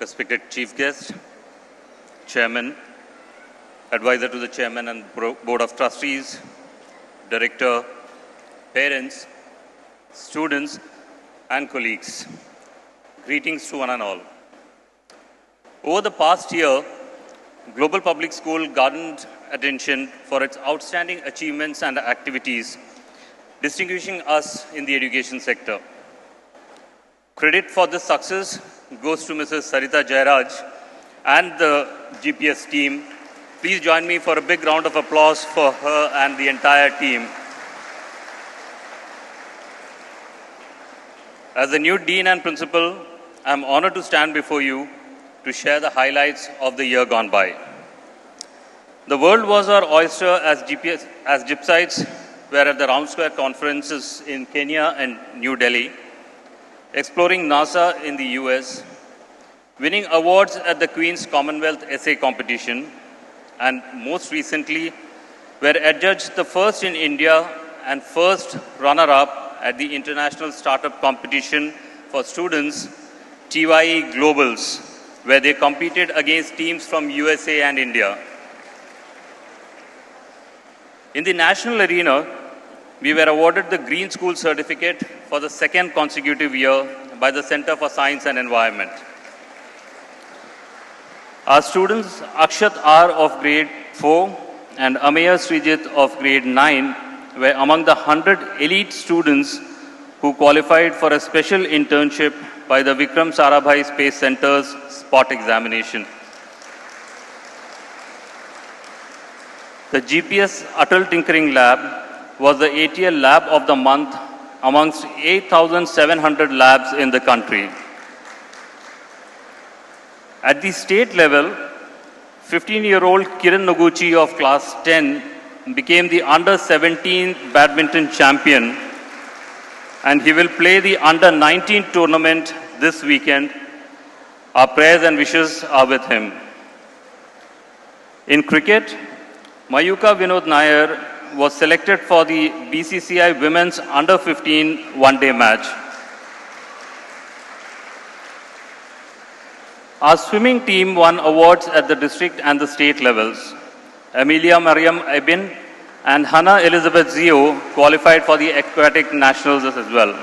respected Chief Guest, Chairman, Advisor to the Chairman and Board of Trustees, Director, parents, students, and colleagues. Greetings to one and all. Over the past year, Global Public School garnered attention for its outstanding achievements and activities, distinguishing us in the education sector. Credit for this success goes to Mrs. Sarita Jairaj and the GPS team. Please join me for a big round of applause for her and the entire team. As the new Dean and Principal, I am honored to stand before you to share the highlights of the year gone by. The world was our oyster as gypsites were at the Round Square conferences in Kenya and New Delhi, exploring NASA in the US, winning awards at the Queen's Commonwealth Essay Competition, and most recently were adjudged the first in India and first runner-up at the International Startup Competition for Students, TYE Globals, where they competed against teams from USA and India. In the national arena, we were awarded the Green School Certificate for the second consecutive year by the Center for Science and Environment. Our students Akshat R of grade 4 and Ameya Srijit of grade 9 were among the 100 elite students who qualified for a special internship by the Vikram Sarabhai Space Center's SPOT examination. The GPS Atal Tinkering Lab was the ATL Lab of the Month amongst 8,700 labs in the country. At the state level, 15-year-old Kiran Noguchi of class 10 became the under-17 badminton champion, and he will play the under-19 tournament this weekend. Our prayers and wishes are with him. In cricket, Mayuka Vinod Nair was selected for the BCCI Women's Under-15 one-day match. Our swimming team won awards at the district and the state levels. Amelia Mariam Ebin and Hannah Elizabeth Zio qualified for the aquatic nationals as well.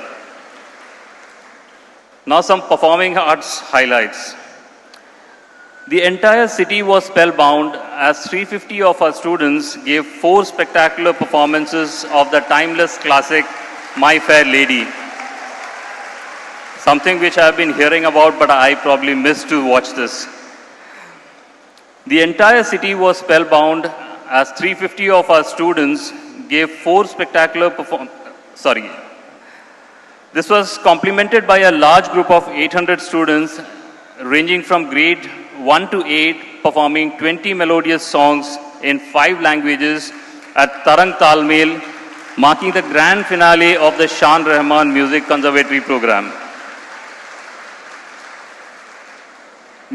Now some performing arts highlights. The entire city was spellbound as 350 of our students gave 4 spectacular performances of the timeless classic My Fair Lady. Something which I have been hearing about, but I probably missed to watch this. The entire city was spellbound as 350 of our students gave 4 spectacular This was complemented by a large group of 800 students ranging from grade 1 to 8, performing 20 melodious songs in 5 languages at Tarang Talmel, marking the grand finale of the Shan Rahman Music Conservatory program.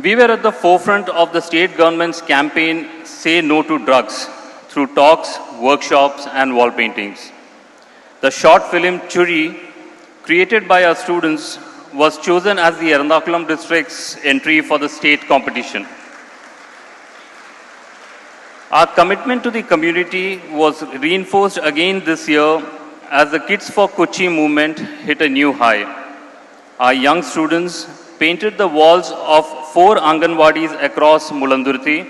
We were at the forefront of the state government's campaign, Say No to Drugs, through talks, workshops, and wall paintings. The short film Churi, created by our students, was chosen as the Ernakulam district's entry for the state competition. Our commitment to the community was reinforced again this year as the Kids for Kochi movement hit a new high. Our young students painted the walls of 4 Anganwadis across Mulandurthi,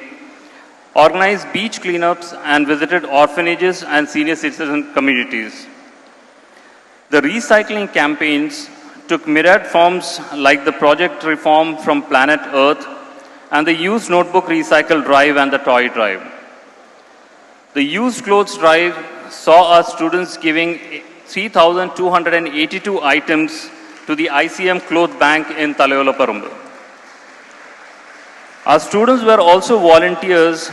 organized beach cleanups, and visited orphanages and senior citizen communities. The recycling campaigns took myriad forms like the Project Reform from Planet Earth and the Used Notebook Recycle Drive and the Toy Drive. The Used Clothes Drive saw our students giving 3,282 items to the ICM Cloth Bank in Talayola Parumbu. Our students were also volunteers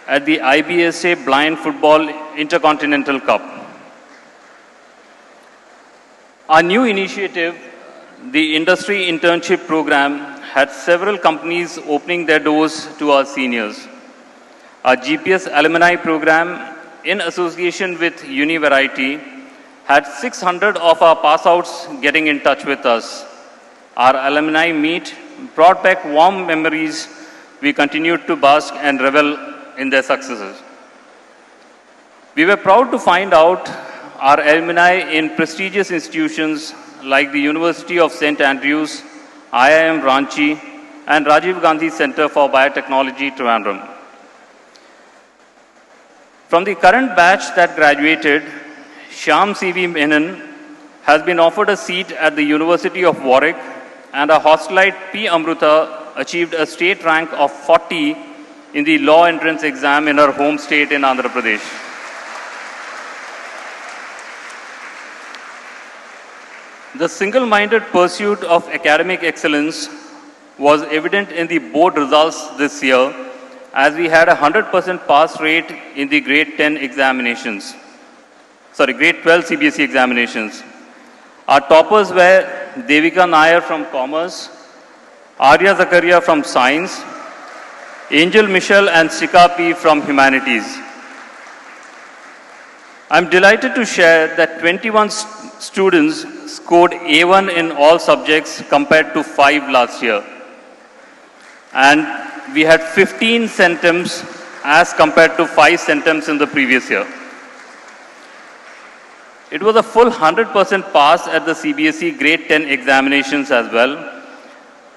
at the IBSA Blind Football Intercontinental Cup. Our new initiative, the Industry Internship Program, had several companies opening their doors to our seniors. Our GPS Alumni Program, in association with Univariety, had 600 of our pass-outs getting in touch with us. Our alumni meet brought back warm memories. We continued to bask and revel in their successes. We were proud to find out our alumni in prestigious institutions like the University of St. Andrews, IIM Ranchi, and Rajiv Gandhi Center for Biotechnology, Trivandrum. From the current batch that graduated, Shyam C.V. Menon has been offered a seat at the University of Warwick, and our hostelite P. Amruta achieved a state rank of 40 in the law entrance exam in her home state in Andhra Pradesh. The single-minded pursuit of academic excellence was evident in the board results this year, as we had a 100% pass rate in the grade 10 examinations. Grade 12 CBSE examinations. Our toppers were Devika Nair from Commerce, Arya Zakaria from Science, Angel Michelle and Sika P from Humanities. I'm delighted to share that 21 students scored A1 in all subjects compared to 5 last year. And we had 15 centums as compared to 5 centums in the previous year. It was a full 100% pass at the CBSE grade 10 examinations as well,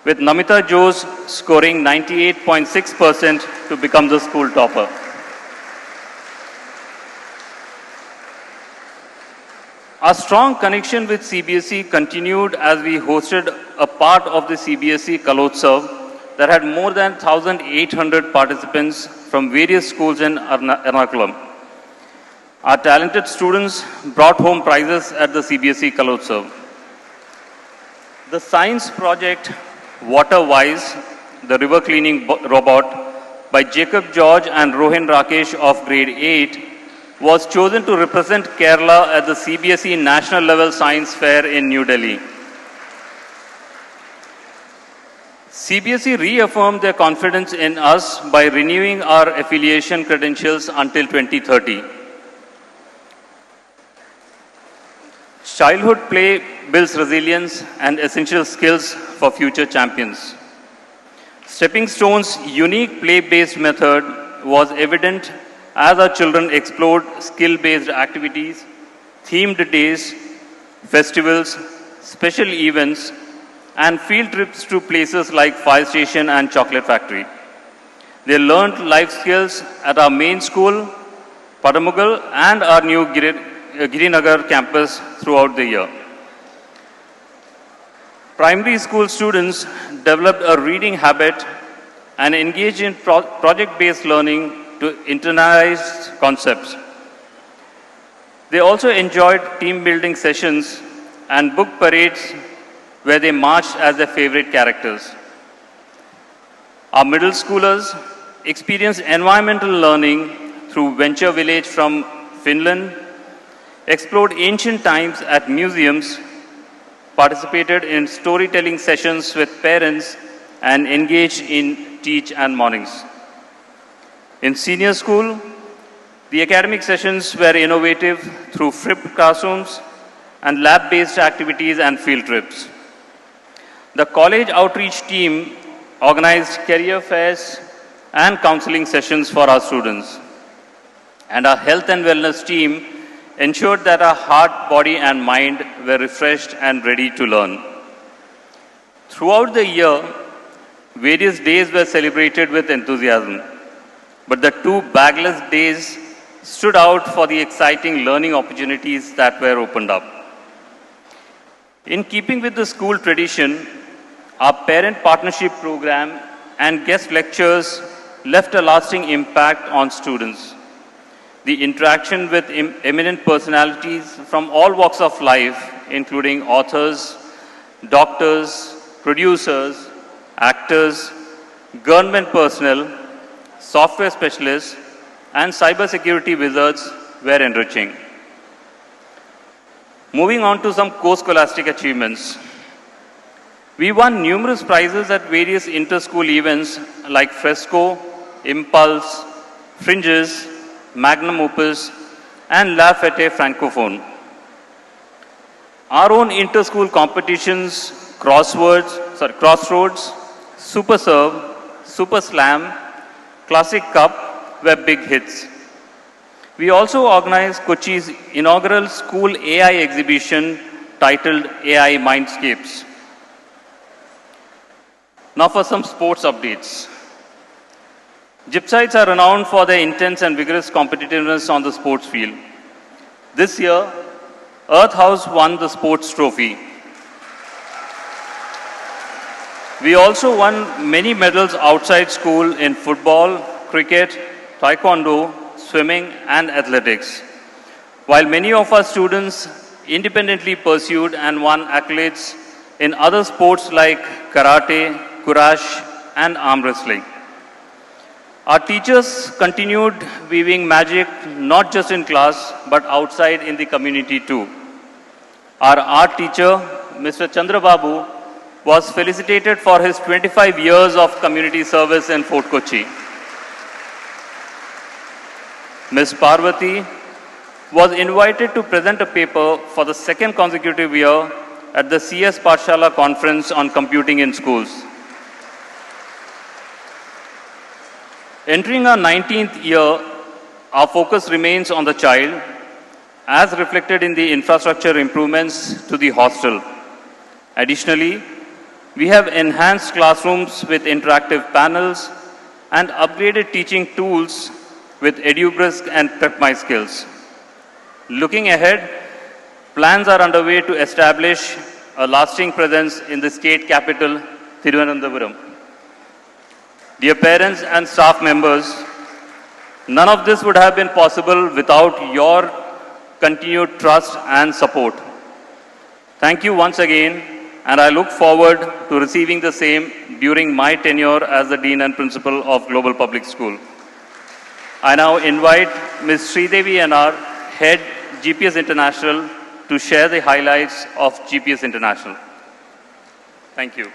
with Namita Jose scoring 98.6% to become the school topper. Our strong connection with CBSE continued as we hosted a part of the CBSE Kalotsav that had more than 1,800 participants from various schools in Ernakulam. Our talented students brought home prizes at the CBSE Kalotsav. The science project Waterwise, the river cleaning robot by Jacob George and Rohin Rakesh of grade 8, was chosen to represent Kerala at the CBSE National Level Science Fair in New Delhi. CBSE reaffirmed their confidence in us by renewing our affiliation credentials until 2030. Childhood play builds resilience and essential skills for future champions. Stepping Stone's unique play-based method was evident as our children explored skill-based activities, themed days, festivals, special events, and field trips to places like Fire Station and Chocolate Factory. They learned life skills at our main school, Padamugal, and our new Girinagar campus throughout the year. Primary school students developed a reading habit and engaged in project-based learning to internalize concepts. They also enjoyed team-building sessions and book parades where they marched as their favorite characters. Our middle schoolers experienced environmental learning through Venture Village from Finland, explored ancient times at museums, participated in storytelling sessions with parents, and engaged in teach and mornings. In senior school, the academic sessions were innovative through flipped classrooms and lab-based activities and field trips. The college outreach team organized career fairs and counseling sessions for our students. And our health and wellness team ensured that our heart, body, and mind were refreshed and ready to learn. Throughout the year, various days were celebrated with enthusiasm, but the 2 bagless days stood out for the exciting learning opportunities that were opened up. In keeping with the school tradition, our parent partnership program and guest lectures left a lasting impact on students. The interaction with eminent personalities from all walks of life, including authors, doctors, producers, actors, government personnel, software specialists, and cybersecurity wizards were enriching. Moving on to some co-scholastic achievements. We won numerous prizes at various inter-school events like Fresco, Impulse, Fringes, Magnum Opus, and La Fête Francophone. Our own inter-school competitions, Crossroads, Super Serve, Super Slam, Classic Cup were big hits. We also organized Kochi's inaugural school AI exhibition titled AI Mindscapes. Now for some sports updates. Gypsites are renowned for their intense and vigorous competitiveness on the sports field. This year, Earth House won the sports trophy. We also won many medals outside school in football, cricket, taekwondo, swimming, and athletics. While many of our students independently pursued and won accolades in other sports like karate, courage, and arm wrestling. Our teachers continued weaving magic not just in class but outside in the community too. Our art teacher, Mr. Chandrababu, was felicitated for his 25 years of community service in Fort Kochi. Ms. Parvati was invited to present a paper for the second consecutive year at the CS Pathshala Conference on Computing in Schools. Entering our 19th year, our focus remains on the child, as reflected in the infrastructure improvements to the hostel. Additionally, we have enhanced classrooms with interactive panels and upgraded teaching tools with EduBrisk and PrepMySkills. Looking ahead, plans are underway to establish a lasting presence in the state capital, Thiruvananthapuram. Dear parents and staff members, none of this would have been possible without your continued trust and support. Thank you once again, and I look forward to receiving the same during my tenure as the Dean and Principal of Global Public School. I now invite Ms. Sridevi NR, Head GPS International, to share the highlights of GPS International. Thank you.